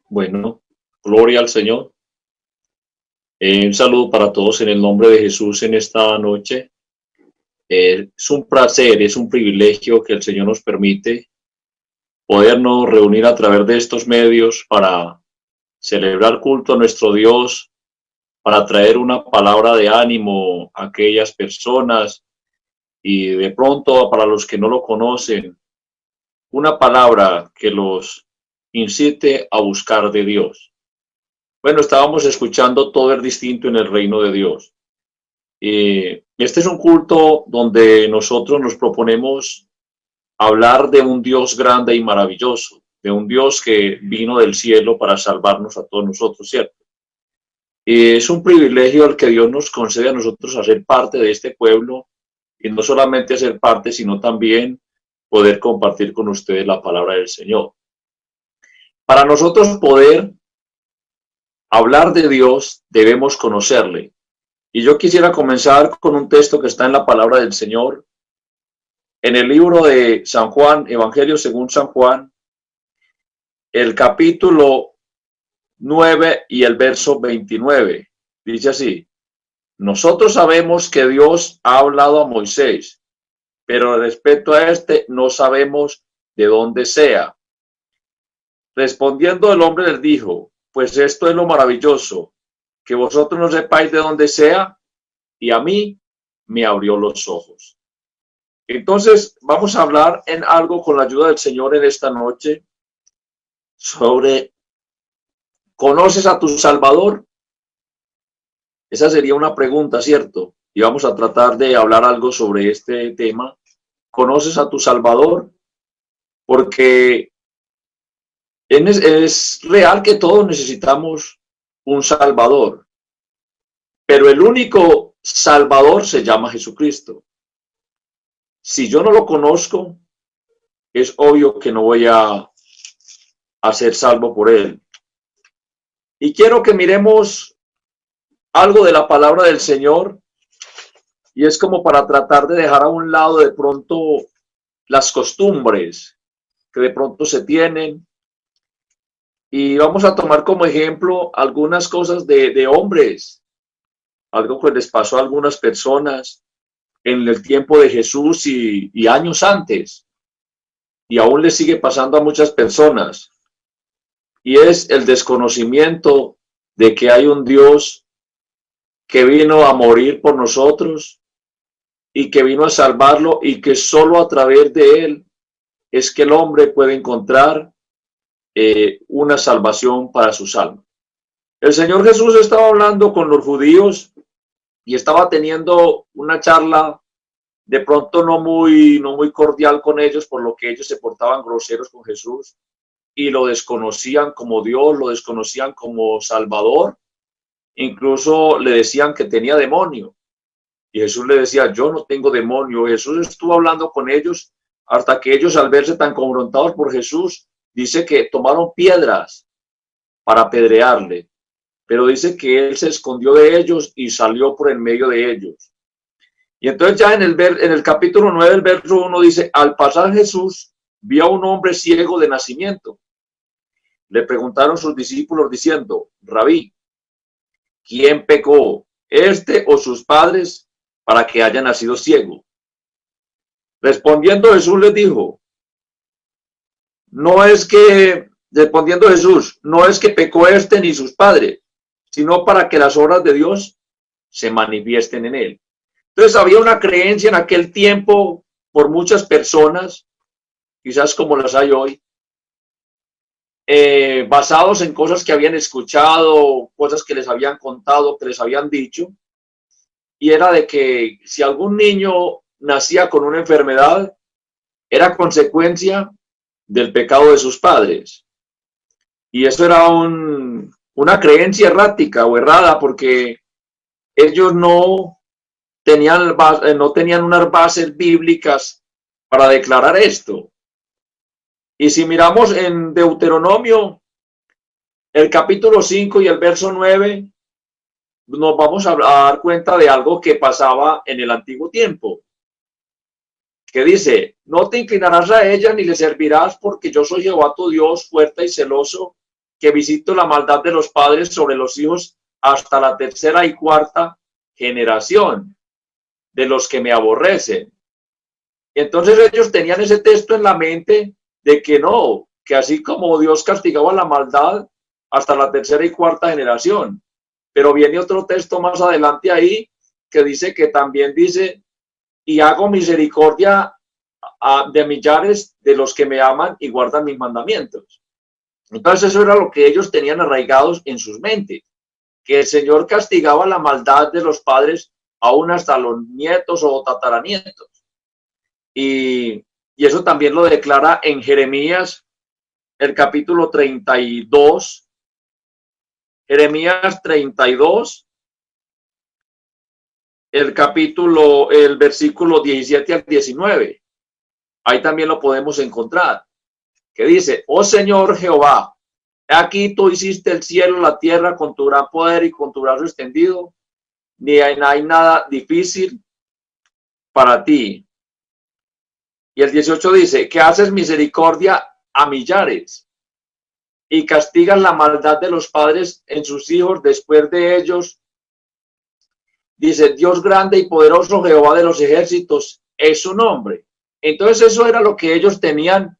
Bueno, gloria al Señor. Un saludo para todos en el nombre de Jesús en esta noche. Es un placer, es un privilegio que el Señor nos permite podernos reunir a través de estos medios para celebrar culto a nuestro Dios, para traer una palabra de ánimo a aquellas personas y de pronto para los que no lo conocen, una palabra que los incite a buscar de Dios. Bueno, estábamos escuchando Todo es distinto en el reino de Dios. Este es un culto donde nosotros nos proponemos hablar de un Dios grande y maravilloso, de un Dios que vino del cielo para salvarnos a todos nosotros, ¿cierto? Es un privilegio el que Dios nos concede a nosotros a ser parte de este pueblo y no solamente ser parte, sino también poder compartir con ustedes la palabra del Señor. Para nosotros poder hablar de Dios, debemos conocerle. Y yo quisiera comenzar con un texto que está en la palabra del Señor, en el libro de San Juan, Evangelio según San Juan, el capítulo 9 y el verso 29. Dice así: nosotros sabemos que Dios ha hablado a Moisés, pero respecto a este no sabemos de dónde sea. Respondiendo el hombre les dijo: pues esto es lo maravilloso, que vosotros no sepáis de dónde sea, y a mí me abrió los ojos. Entonces vamos a hablar en algo con la ayuda del Señor en esta noche sobre ¿conoces a tu Salvador? Esa sería una pregunta, ¿cierto? Y vamos a tratar de hablar algo sobre este tema. ¿Conoces a tu Salvador? Porque es real que todos necesitamos un Salvador, pero el único Salvador se llama Jesucristo. Si yo no lo conozco, es obvio que no voy a ser salvo por él. Y quiero que miremos algo de la palabra del Señor, y es como para tratar de dejar a un lado de pronto las costumbres que de pronto se tienen, y vamos a tomar como ejemplo algunas cosas de hombres, algo que les pasó a algunas personas en el tiempo de Jesús y años antes, y aún le sigue pasando a muchas personas, y es el desconocimiento de que hay un Dios que vino a morir por nosotros y que vino a salvarlo, y que solo a través de él es que el hombre puede encontrar una salvación para sus almas. El Señor Jesús estaba hablando con los judíos y estaba teniendo una charla de pronto no muy cordial con ellos, por lo que ellos se portaban groseros con Jesús y lo desconocían como Dios, lo desconocían como Salvador, incluso le decían que tenía demonio. Y Jesús le decía: yo no tengo demonio. Jesús estuvo hablando con ellos hasta que ellos, al verse tan confrontados por Jesús, dice que tomaron piedras para apedrearle, pero dice que él se escondió de ellos y salió por en medio de ellos. Y entonces ya en el capítulo 9, el verso 1 dice: al pasar Jesús vio a un hombre ciego de nacimiento. Le preguntaron sus discípulos diciendo: Rabí, ¿quién pecó, este o sus padres, para que haya nacido ciego? Respondiendo Jesús les dijo: respondiendo Jesús, no es que pecó este ni sus padres, sino para que las obras de Dios se manifiesten en él. Entonces había una creencia en aquel tiempo por muchas personas, quizás como las hay hoy, basados en cosas que habían escuchado, cosas que les habían contado, que les habían dicho, y era de que si algún niño nacía con una enfermedad, era consecuencia del pecado de sus padres. Y eso era una creencia errática o errada, porque ellos no tenían unas bases bíblicas para declarar esto. Y si miramos en Deuteronomio, el capítulo 5 y el verso 9, nos vamos a dar cuenta de algo que pasaba en el antiguo tiempo, que dice: no te inclinarás a ella ni le servirás, porque yo soy Jehová tu Dios, fuerte y celoso, que visito la maldad de los padres sobre los hijos hasta la tercera y cuarta generación de los que me aborrecen. Y entonces ellos tenían ese texto en la mente de que no, que así como Dios castigaba la maldad hasta la tercera y cuarta generación. Pero viene otro texto más adelante ahí que dice que también dice, y hago misericordia de millares de los que me aman y guardan mis mandamientos. Entonces eso era lo que ellos tenían arraigados en sus mentes, que el Señor castigaba la maldad de los padres aún hasta los nietos o tataranietos. Y eso también lo declara en Jeremías, el capítulo 32, Jeremías 32, el versículo 17 al 19. Ahí también lo podemos encontrar, que dice, oh Señor Jehová, aquí tú hiciste el cielo, la tierra con tu gran poder y con tu brazo extendido, ni hay nada difícil para ti. Y el 18 dice, que haces misericordia a millares y castigas la maldad de los padres en sus hijos después de ellos. Dice, Dios grande y poderoso, Jehová de los ejércitos, es su nombre. Entonces eso era lo que ellos tenían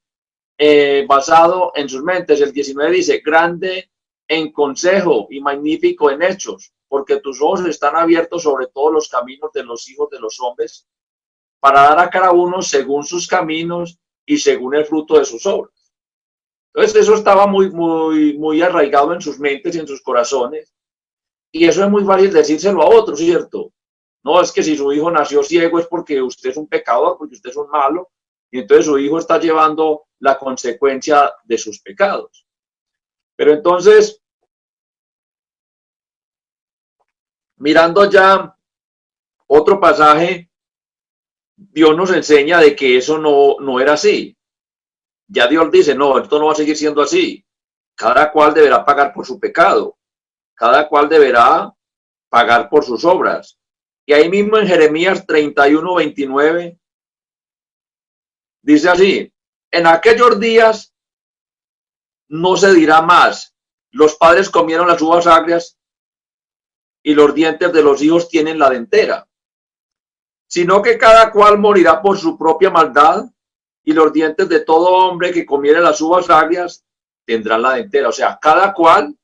basado en sus mentes. El 19 dice, grande en consejo y magnífico en hechos, porque tus ojos están abiertos sobre todos los caminos de los hijos de los hombres, para dar a cada uno según sus caminos y según el fruto de sus obras. Entonces eso estaba muy arraigado en sus mentes y en sus corazones. Y eso es muy fácil decírselo a otros, ¿cierto? No, es que si su hijo nació ciego es porque usted es un pecador, porque usted es un malo, y entonces su hijo está llevando la consecuencia de sus pecados. Pero entonces, mirando ya otro pasaje, Dios nos enseña de que eso no era así. Ya Dios dice, no, esto no va a seguir siendo así. Cada cual deberá pagar por su pecado. Cada cual deberá pagar por sus obras. Y ahí mismo en Jeremías 31, 29, dice así, en aquellos días no se dirá más, los padres comieron las uvas agrias y los dientes de los hijos tienen la dentera, sino que cada cual morirá por su propia maldad y los dientes de todo hombre que comiere las uvas agrias tendrán la dentera. O sea, cada cual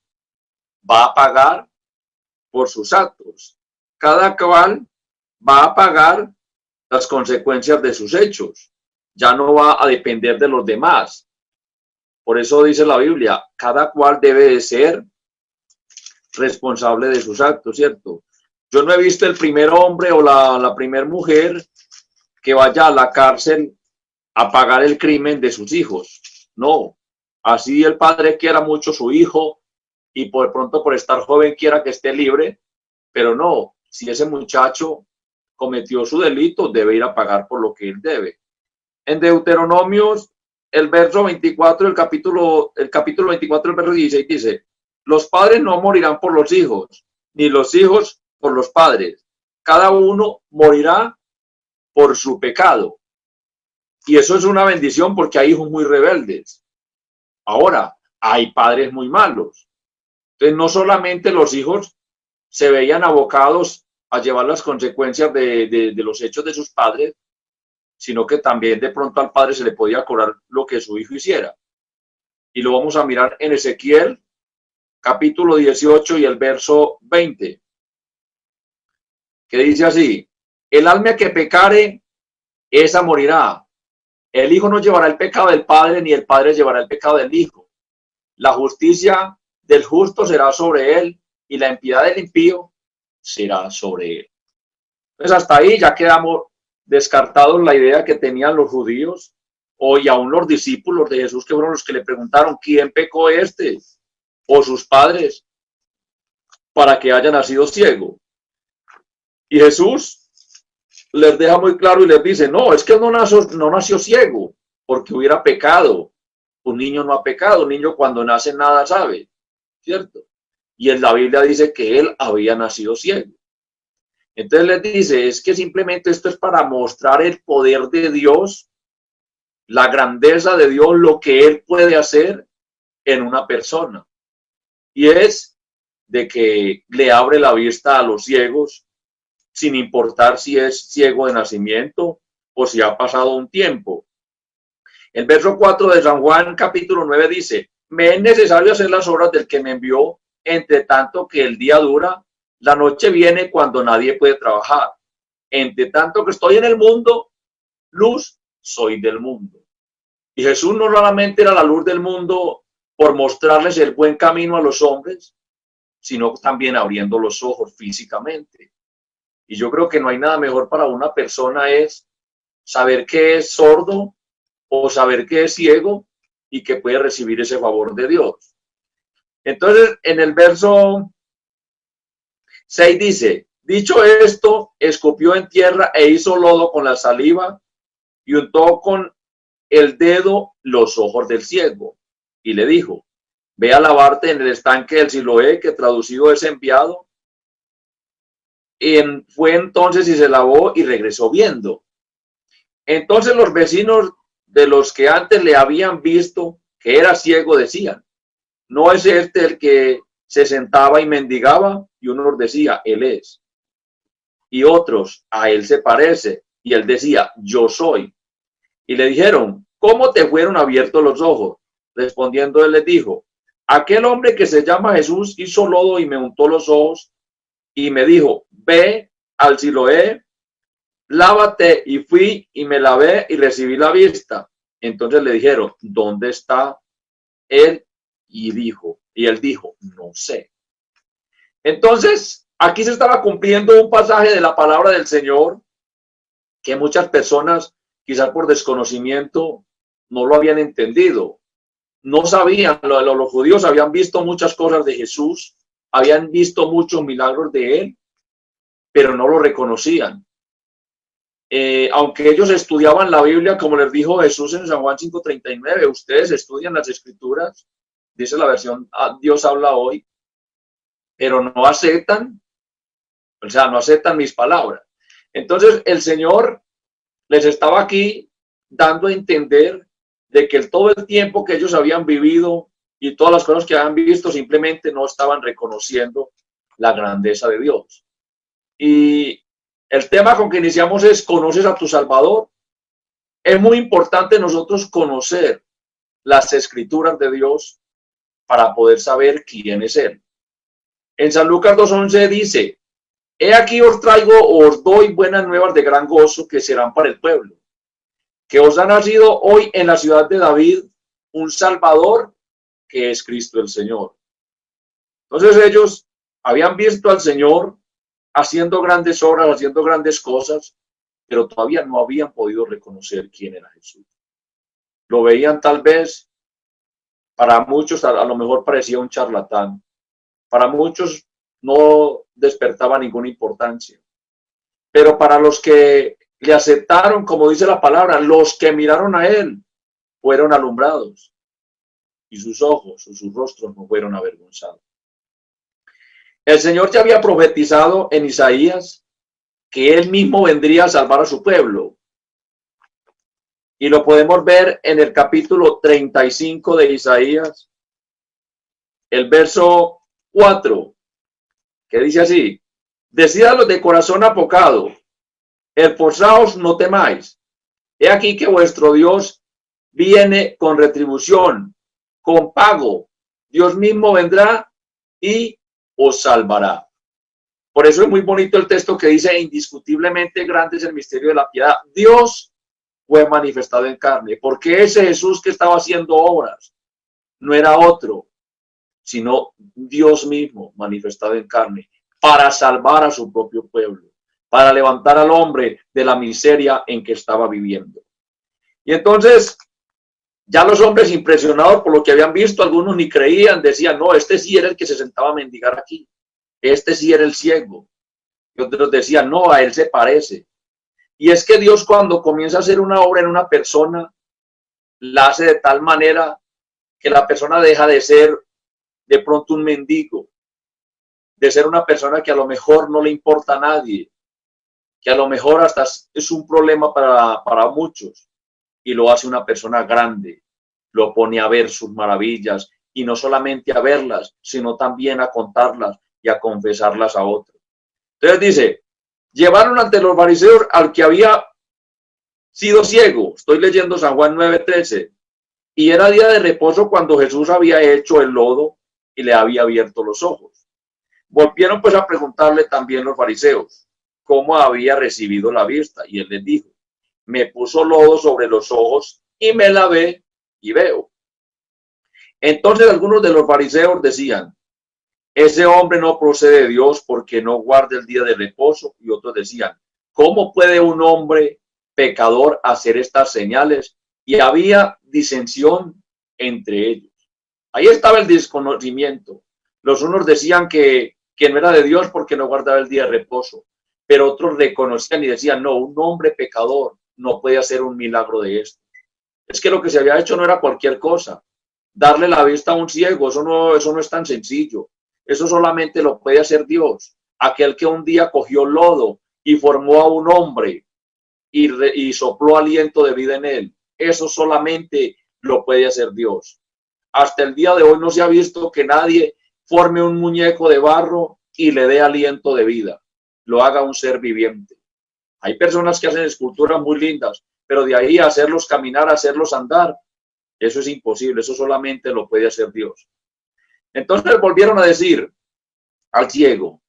va a pagar por sus actos. Cada cual va a pagar las consecuencias de sus hechos. Ya no va a depender de los demás. Por eso dice la Biblia, cada cual debe de ser responsable de sus actos, ¿cierto? Yo no he visto el primer hombre o la primer mujer que vaya a la cárcel a pagar el crimen de sus hijos. No. Así el padre quiera mucho a su hijo y por pronto por estar joven quiera que esté libre, pero no. Si ese muchacho cometió su delito, debe ir a pagar por lo que él debe. En Deuteronomios, el verso 24, el capítulo 24, el verso 16 dice, los padres no morirán por los hijos, ni los hijos por los padres. Cada uno morirá por su pecado. Y eso es una bendición porque hay hijos muy rebeldes. Ahora, hay padres muy malos. Entonces, no solamente los hijos se veían abocados a llevar las consecuencias de los hechos de sus padres, sino que también de pronto al padre se le podía cobrar lo que su hijo hiciera. Y lo vamos a mirar en Ezequiel, capítulo 18 y el verso 20, que dice así, el alma que pecare, esa morirá. El hijo no llevará el pecado del padre, ni el padre llevará el pecado del hijo. La justicia del justo será sobre él, y la impiedad del impío será sobre él. Entonces hasta ahí ya quedamos descartados la idea que tenían los judíos y aún los discípulos de Jesús, que fueron los que le preguntaron, ¿quién pecó este o sus padres para que haya nacido ciego? Y Jesús les deja muy claro y les dice, no, es que no nació ciego porque hubiera pecado. Un niño no ha pecado, un niño cuando nace nada sabe, ¿cierto? Y en la Biblia dice que él había nacido ciego. Entonces les dice, es que simplemente esto es para mostrar el poder de Dios, la grandeza de Dios, lo que Él puede hacer en una persona. y es de que le abre la vista a los ciegos, sin importar si es ciego de nacimiento o si ha pasado un tiempo. El verso 4 de San Juan capítulo 9 dice: me es necesario hacer las obras del que me envió, entre tanto que el día dura, la noche viene cuando nadie puede trabajar. Entre tanto que estoy en el mundo, luz soy del mundo. Y Jesús no solamente era la luz del mundo por mostrarles el buen camino a los hombres, sino también abriendo los ojos físicamente. Y yo creo que no hay nada mejor para una persona es saber que es sordo o saber que es ciego y que puede recibir ese favor de Dios. Entonces, en el verso 6 dice: dicho esto, escupió en tierra e hizo lodo con la saliva y untó con el dedo los ojos del ciego y le dijo: ve a lavarte en el estanque del Siloé, que traducido es enviado. Fue entonces y se lavó y regresó viendo. Entonces los vecinos de los que antes le habían visto que era ciego decían: ¿no es este el que se sentaba y mendigaba? Y unos decía: él es. Y otros: a él se parece. Y él decía: yo soy. Y le dijeron: ¿cómo te fueron abiertos los ojos? Respondiendo él les dijo: aquel hombre que se llama Jesús hizo lodo y me untó los ojos y me dijo: ve al Siloé, lávate. Y fui y me lavé y recibí la vista. Entonces le dijeron: ¿dónde está él? Y él dijo: no sé. Entonces, aquí se estaba cumpliendo un pasaje de la palabra del Señor que muchas personas, quizás por desconocimiento, no lo habían entendido. No sabían, los judíos habían visto muchas cosas de Jesús, habían visto muchos milagros de él, pero no lo reconocían. Aunque ellos estudiaban la Biblia, como les dijo Jesús en San Juan 5:39, ustedes estudian las Escrituras, dice la versión Dios habla hoy, pero no aceptan, o sea, no aceptan mis palabras. Entonces el Señor les estaba aquí dando a entender de que todo el tiempo que ellos habían vivido y todas las cosas que habían visto simplemente no estaban reconociendo la grandeza de Dios. Y el tema con que iniciamos es: ¿conoces a tu Salvador? Es muy importante nosotros conocer las escrituras de Dios para poder saber quién es Él. En San Lucas 2:11 dice: he aquí os traigo o os doy buenas nuevas de gran gozo, que serán para el pueblo, que os ha nacido hoy en la ciudad de David un Salvador, que es Cristo el Señor. Entonces ellos habían visto al Señor haciendo grandes obras, haciendo grandes cosas, pero todavía no habían podido reconocer quién era Jesús. Lo veían tal vez, para muchos a lo mejor parecía un charlatán, para muchos no despertaba ninguna importancia, pero para los que le aceptaron, como dice la palabra, los que miraron a él fueron alumbrados y sus ojos o sus rostros no fueron avergonzados. El Señor ya había profetizado en Isaías que él mismo vendría a salvar a su pueblo. Y lo podemos ver en el capítulo 35 de Isaías, el verso 4, que dice así: decid a los de corazón apocado, esforzaos, no temáis. He aquí que vuestro Dios viene con retribución, con pago. Dios mismo vendrá y os salvará. Por eso es muy bonito el texto que dice: indiscutiblemente grande es el misterio de la piedad. Dios fue manifestado en carne, porque ese Jesús que estaba haciendo obras no era otro, sino Dios mismo manifestado en carne, para salvar a su propio pueblo, para levantar al hombre de la miseria en que estaba viviendo. Y entonces, ya los hombres, impresionados por lo que habían visto, algunos ni creían, decían: no, este sí era el que se sentaba a mendigar aquí, este sí era el ciego. Y otros decían: no, a él se parece. Y es que Dios, cuando comienza a hacer una obra en una persona, la hace de tal manera que la persona deja de ser de pronto un mendigo, de ser una persona que a lo mejor no le importa a nadie, que a lo mejor hasta es un problema para muchos, y lo hace una persona grande, lo pone a ver sus maravillas, y no solamente a verlas, sino también a contarlas y a confesarlas a otros. Entonces dice, llevaron ante los fariseos al que había sido ciego. Estoy leyendo San Juan 9:13. Y era día de reposo cuando Jesús había hecho el lodo y le había abierto los ojos. Volvieron pues a preguntarle también los fariseos cómo había recibido la vista. Y él les dijo, me puso lodo sobre los ojos y me lavé y veo. Entonces algunos de los fariseos decían, ese hombre no procede de Dios porque no guarda el día de reposo. Y otros decían, ¿cómo puede un hombre pecador hacer estas señales? Y había disensión entre ellos. Ahí estaba el desconocimiento. Los unos decían que no era de Dios porque no guardaba el día de reposo, pero otros reconocían y decían, no, un hombre pecador no puede hacer un milagro de esto. Es que lo que se había hecho no era cualquier cosa. Darle la vista a un ciego, eso no es tan sencillo. Eso solamente lo puede hacer Dios. Aquel que un día cogió lodo y formó a un hombre y sopló aliento de vida en él. Eso solamente lo puede hacer Dios. Hasta el día de hoy no se ha visto que nadie forme un muñeco de barro y le dé aliento de vida. Lo haga un ser viviente. Hay personas que hacen esculturas muy lindas, pero de ahí a hacerlos caminar, a hacerlos andar, eso es imposible. Eso solamente lo puede hacer Dios. Entonces volvieron a decir al ciego,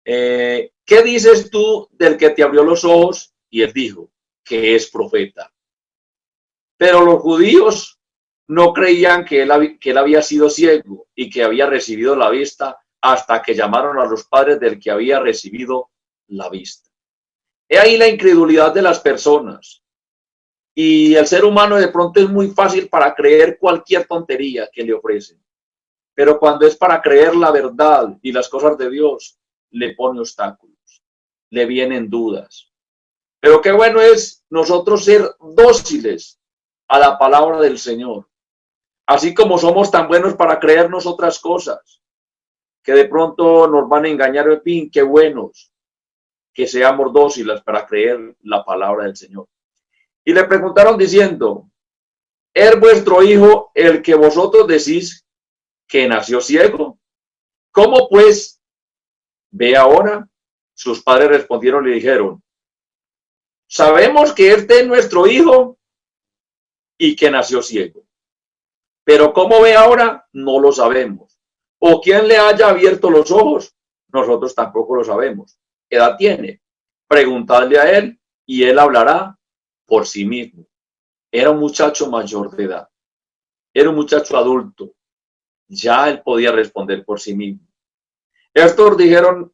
¿qué dices tú del que te abrió los ojos? Y él dijo, que es profeta. Pero los judíos no creían que él había sido ciego y que había recibido la vista hasta que llamaron a los padres del que había recibido la vista. He ahí la incredulidad de las personas. Y el ser humano de pronto es muy fácil para creer cualquier tontería que le ofrecen. Pero cuando es para creer la verdad y las cosas de Dios, le pone obstáculos, le vienen dudas. Pero qué bueno es nosotros ser dóciles a la palabra del Señor. Así como somos tan buenos para creernos otras cosas, que de pronto nos van a engañar, en fin, qué buenos que seamos dóciles para creer la palabra del Señor. Y le preguntaron diciendo, ¿es vuestro hijo el que vosotros decís que nació ciego? ¿Cómo pues ve ahora? Sus padres respondieron y le dijeron, sabemos que este es nuestro hijo y que nació ciego. Pero cómo ve ahora, no lo sabemos. O quién le haya abierto los ojos, nosotros tampoco lo sabemos. ¿Qué edad tiene? Preguntadle a él y él hablará por sí mismo. Era un muchacho mayor de edad. Era un muchacho adulto. Ya él podía responder por sí mismo. Esto dijeron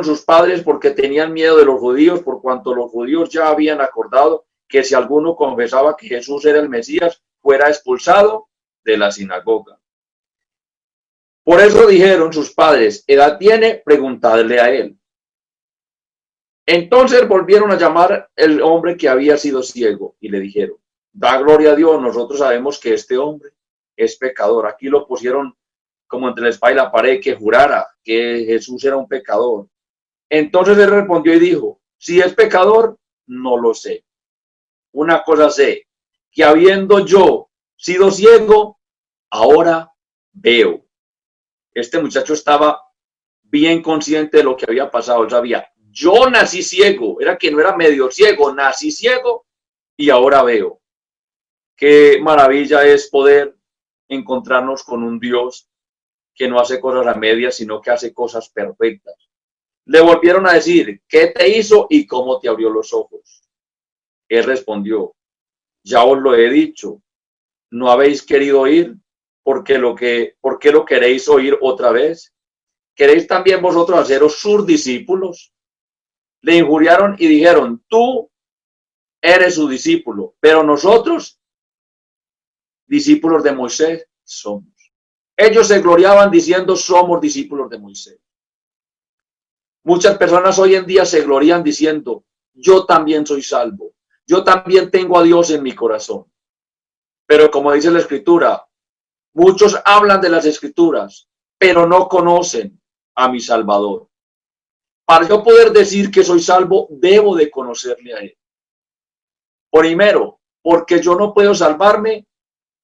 sus padres porque tenían miedo de los judíos, por cuanto los judíos ya habían acordado que si alguno confesaba que Jesús era el Mesías, fuera expulsado de la sinagoga. Por eso dijeron sus padres, ¿edad tiene? Preguntadle a él. Entonces volvieron a llamar el hombre que había sido ciego y le dijeron, da gloria a Dios, nosotros sabemos que este hombre es pecador. Aquí lo pusieron como entre la espada y la pared, que jurara que Jesús era un pecador. Entonces él respondió y dijo, si es pecador, no lo sé. Una cosa sé, que habiendo yo sido ciego, ahora veo. Este muchacho estaba bien consciente de lo que había pasado. Él sabía, yo nací ciego, era que no era medio ciego, nací ciego y ahora veo. Qué maravilla es poder encontrarnos con un Dios que no hace cosas a medias, sino que hace cosas perfectas. Le volvieron a decir, ¿qué te hizo y cómo te abrió los ojos? Él respondió, ya os lo he dicho, ¿no habéis querido oír? ¿Por qué lo queréis oír otra vez? ¿Queréis también vosotros haceros sus discípulos? Le injuriaron y dijeron, tú eres su discípulo, pero nosotros, discípulos de Moisés, somos. Ellos se gloriaban diciendo, somos discípulos de Moisés. Muchas personas hoy en día se glorían diciendo, yo también soy salvo, yo también tengo a Dios en mi corazón. Pero como dice la Escritura, muchos hablan de las Escrituras, pero no conocen a mi Salvador. Para yo poder decir que soy salvo, debo de conocerle a Él. Primero, porque yo no puedo salvarme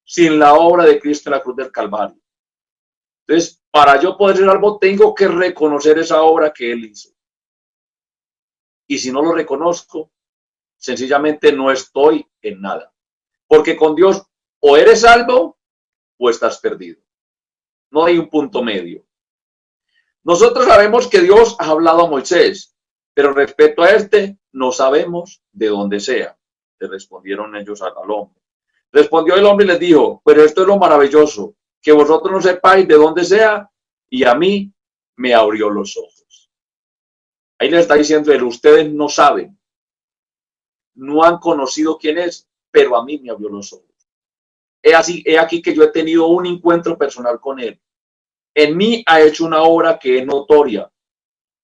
sin la obra de Cristo en la cruz del Calvario. Entonces, para yo poder ser salvo, tengo que reconocer esa obra que Él hizo. Y si no lo reconozco, sencillamente no estoy en nada. Porque con Dios o eres salvo o estás perdido. No hay un punto medio. Nosotros sabemos que Dios ha hablado a Moisés, pero respecto a este, no sabemos de dónde sea. Le respondieron ellos al hombre. Respondió el hombre y les dijo, pero esto es lo maravilloso, que vosotros no sepáis de dónde sea, y a mí me abrió los ojos. Ahí le está diciendo él, ustedes no saben, no han conocido quién es, pero a mí me abrió los ojos. He aquí que yo he tenido un encuentro personal con él. En mí ha hecho una obra que es notoria,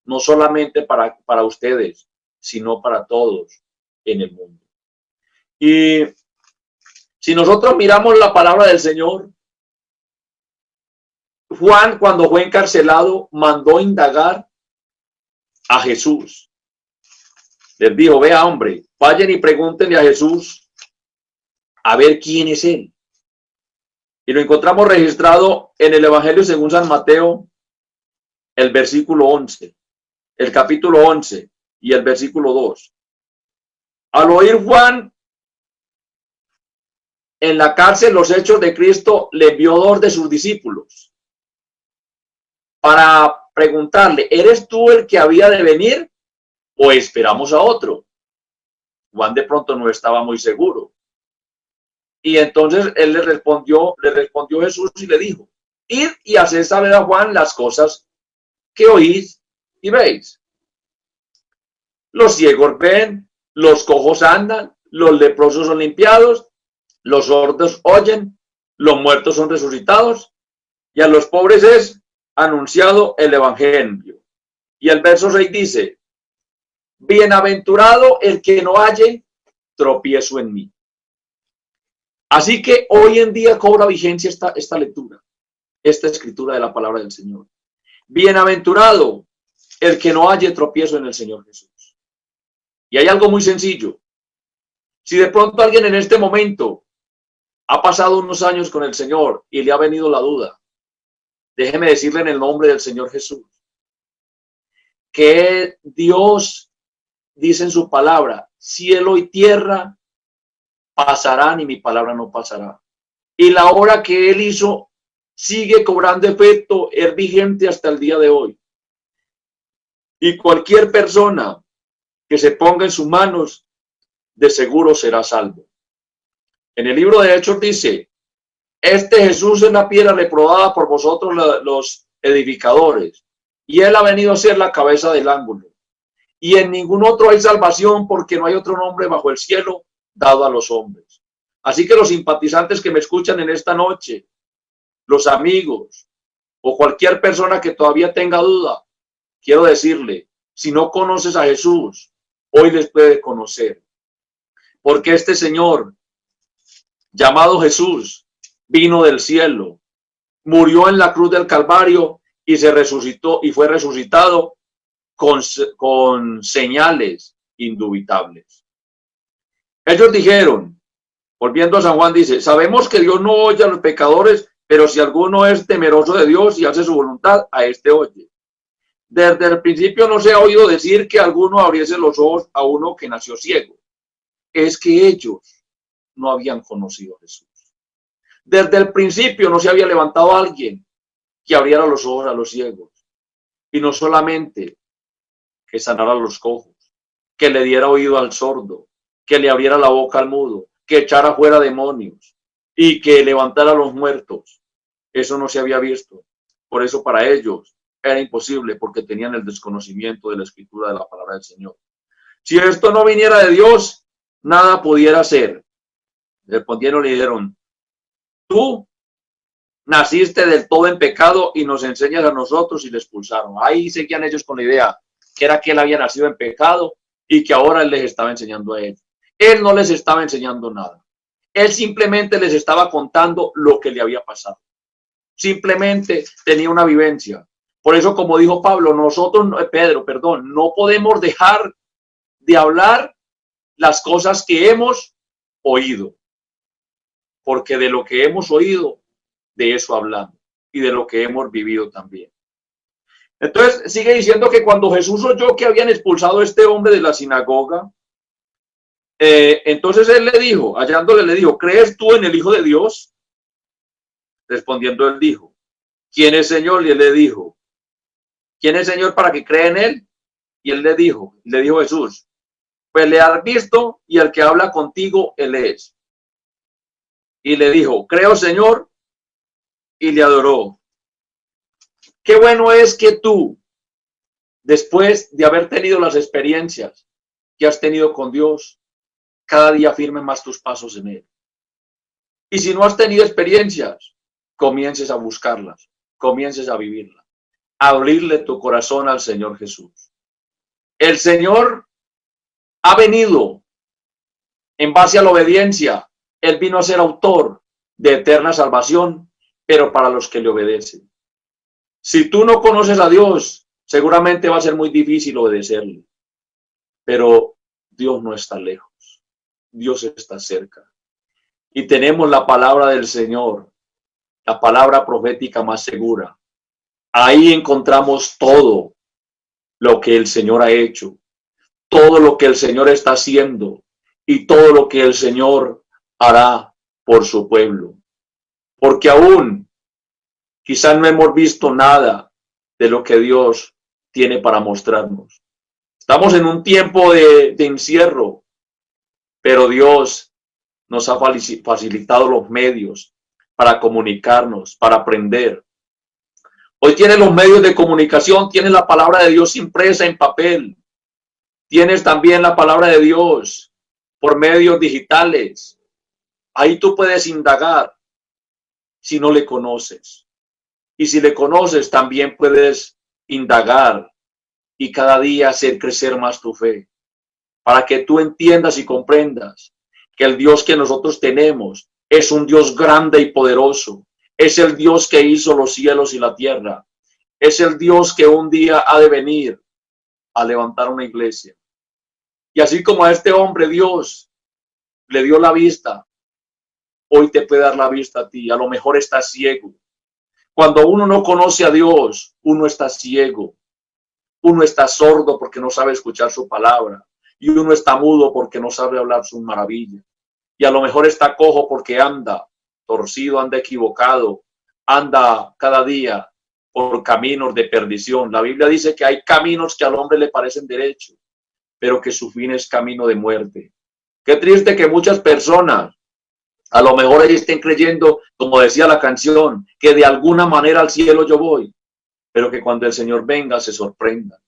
no solamente para ustedes, sino para todos en el mundo. Y si nosotros miramos la palabra del Señor, Juan, cuando fue encarcelado, mandó indagar a Jesús. Les dijo, vea hombre, vayan y pregúntenle a Jesús a ver quién es él. Y lo encontramos registrado en el Evangelio según San Mateo, el versículo 11, el capítulo 11 y el versículo 2. Al oír Juan en la cárcel los hechos de Cristo, le envió dos de sus discípulos para preguntarle, ¿eres tú el que había de venir o esperamos a otro? Juan de pronto no estaba muy seguro. Y entonces él le respondió Jesús y le dijo, id y haced saber a Juan las cosas que oís y veis. Los ciegos ven, los cojos andan, los leprosos son limpiados, los sordos oyen, los muertos son resucitados, y a los pobres es anunciado el evangelio. Y el verso 6 dice, bienaventurado el que no halle tropiezo en mí. Así que hoy en día cobra vigencia esta lectura, esta escritura de la palabra del Señor. Bienaventurado el que no halle tropiezo en el Señor Jesús. Y hay algo muy sencillo. Si de pronto alguien en este momento ha pasado unos años con el Señor y le ha venido la duda, déjeme decirle en el nombre del Señor Jesús, que Dios dice en su palabra, cielo y tierra pasarán y mi palabra no pasará. Y la obra que Él hizo sigue cobrando efecto, es vigente hasta el día de hoy. Y cualquier persona que se ponga en sus manos, de seguro será salvo. En el libro de Hechos dice, este Jesús es la piedra reprobada por vosotros los edificadores, y Él ha venido a ser la cabeza del ángulo. Y en ningún otro hay salvación, porque no hay otro nombre bajo el cielo dado a los hombres. Así que los simpatizantes que me escuchan en esta noche, los amigos o cualquier persona que todavía tenga duda, quiero decirle, si no conoces a Jesús, hoy les puede conocer. Porque este Señor, llamado Jesús, vino del cielo, murió en la cruz del Calvario y se resucitó y fue resucitado con señales indubitables. Ellos dijeron, volviendo a San Juan, dice, sabemos que Dios no oye a los pecadores, pero si alguno es temeroso de Dios y hace su voluntad, a este oye. Desde el principio no se ha oído decir que alguno abriese los ojos a uno que nació ciego. Es que ellos no habían conocido a Jesús. Desde el principio no se había levantado alguien que abriera los ojos a los ciegos. Y no solamente que sanara a los cojos, que le diera oído al sordo, que le abriera la boca al mudo, que echara fuera demonios y que levantara a los muertos. Eso no se había visto. Por eso para ellos era imposible, porque tenían el desconocimiento de la escritura de la palabra del Señor. Si esto no viniera de Dios, nada pudiera ser. Respondieron y le dijeron, tú naciste del todo en pecado y nos enseñas a nosotros, y le expulsaron. Ahí seguían ellos con la idea que era que él había nacido en pecado y que ahora él les estaba enseñando a ellos. Él no les estaba enseñando nada. Él simplemente les estaba contando lo que le había pasado. Simplemente tenía una vivencia. Por eso, como dijo Pedro, no podemos dejar de hablar las cosas que hemos oído. porque de lo que hemos oído, de eso hablamos, y de lo que hemos vivido también. Entonces sigue diciendo que cuando Jesús oyó que habían expulsado a este hombre de la sinagoga, entonces él le dijo, hallándole, le dijo, ¿crees tú en el Hijo de Dios? Respondiendo él dijo, ¿quién es Señor? Y él le dijo, ¿quién es Señor para que crea en él? Y él le dijo Jesús, pues le has visto y el que habla contigo, él es. Y le dijo, creo, Señor, y le adoró. Qué bueno es que tú, después de haber tenido las experiencias que has tenido con Dios, cada día firme más tus pasos en él. Y si no has tenido experiencias, comiences a buscarlas, comiences a vivirlas, a abrirle tu corazón al Señor Jesús. El Señor ha venido en base a la obediencia. Él vino a ser autor de eterna salvación, pero para los que le obedecen. Si tú no conoces a Dios, seguramente va a ser muy difícil obedecerle. Pero Dios no está lejos. Dios está cerca. Y tenemos la palabra del Señor, la palabra profética más segura. Ahí encontramos todo lo que el Señor ha hecho, todo lo que el Señor está haciendo y todo lo que el Señor hará por su pueblo. Porque aún quizás no hemos visto nada de lo que Dios tiene para mostrarnos. Estamos en un tiempo de encierro, pero Dios nos ha facilitado los medios para comunicarnos, para aprender. Hoy tienes los medios de comunicación, tienes la palabra de Dios impresa en papel. Tienes también la palabra de Dios por medios digitales. Ahí tú puedes indagar si no le conoces. Y si le conoces, también puedes indagar y cada día hacer crecer más tu fe. Para que tú entiendas y comprendas que el Dios que nosotros tenemos es un Dios grande y poderoso. Es el Dios que hizo los cielos y la tierra. Es el Dios que un día ha de venir a levantar una iglesia. Y así como a este hombre Dios le dio la vista, hoy te puede dar la vista a ti. A lo mejor estás ciego. Cuando uno no conoce a Dios, uno está ciego. Uno está sordo porque no sabe escuchar su palabra. Y uno está mudo porque no sabe hablar sus maravillas. Y a lo mejor está cojo porque anda torcido, anda equivocado, anda cada día por caminos de perdición. La Biblia dice que hay caminos que al hombre le parecen derechos, pero que su fin es camino de muerte. Qué triste que muchas personas, a lo mejor ellos estén creyendo, como decía la canción, que de alguna manera al cielo yo voy, pero que cuando el Señor venga se sorprenda,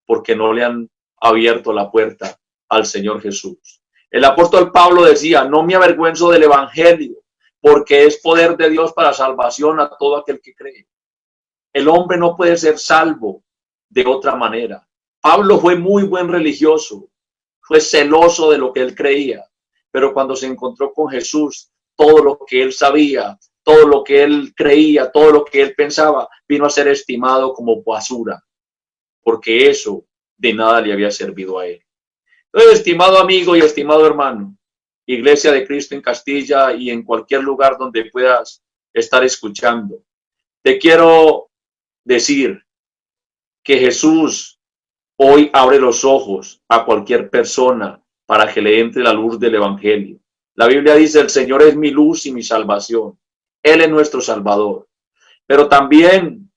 porque no le han abierto la puerta al Señor Jesús. El apóstol Pablo decía, no me avergüenzo del evangelio, porque es poder de Dios para salvación a todo aquel que cree. El hombre no puede ser salvo de otra manera. Pablo fue muy buen religioso, fue celoso de lo que él creía, pero cuando se encontró con Jesús, todo lo que él sabía, todo lo que él creía, todo lo que él pensaba, vino a ser estimado como basura, porque eso de nada le había servido a él. Entonces, estimado amigo y estimado hermano, Iglesia de Cristo en Castilla y en cualquier lugar donde puedas estar escuchando, te quiero decir que Jesús hoy abre los ojos a cualquier persona para que le entre la luz del evangelio. La Biblia dice, el Señor es mi luz y mi salvación. Él es nuestro Salvador. Pero también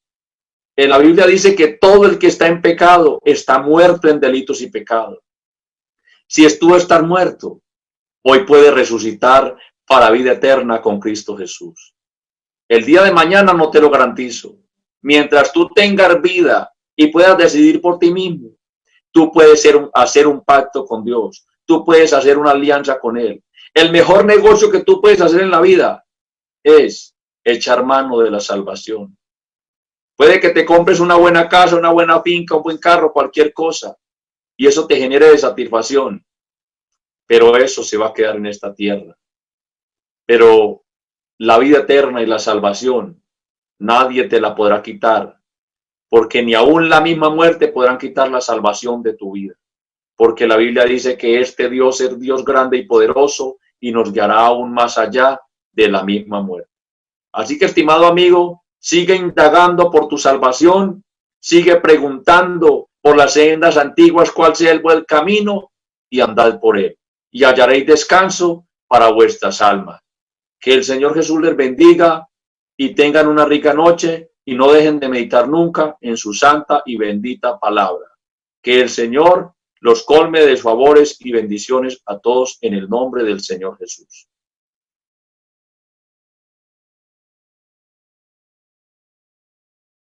en la Biblia dice que todo el que está en pecado está muerto en delitos y pecados. Si tú estás muerto, hoy puedes resucitar para vida eterna con Cristo Jesús. El día de mañana no te lo garantizo. Mientras tú tengas vida y puedas decidir por ti mismo, tú puedes hacer un pacto con Dios. Tú puedes hacer una alianza con Él. El mejor negocio que tú puedes hacer en la vida es echar mano de la salvación. Puede que te compres una buena casa, una buena finca, un buen carro, cualquier cosa, y eso te genere satisfacción, pero eso se va a quedar en esta tierra. Pero la vida eterna y la salvación, nadie te la podrá quitar, porque ni aún la misma muerte podrán quitar la salvación de tu vida, porque la Biblia dice que este Dios es Dios grande y poderoso y nos guiará aún más allá de la misma muerte. Así que, estimado amigo, sigue indagando por tu salvación, sigue preguntando por las sendas antiguas cuál sea el buen camino y andad por él, y hallaréis descanso para vuestras almas. Que el Señor Jesús les bendiga y tengan una rica noche y no dejen de meditar nunca en su santa y bendita palabra. Que el Señor los colme de favores y bendiciones a todos en el nombre del Señor Jesús.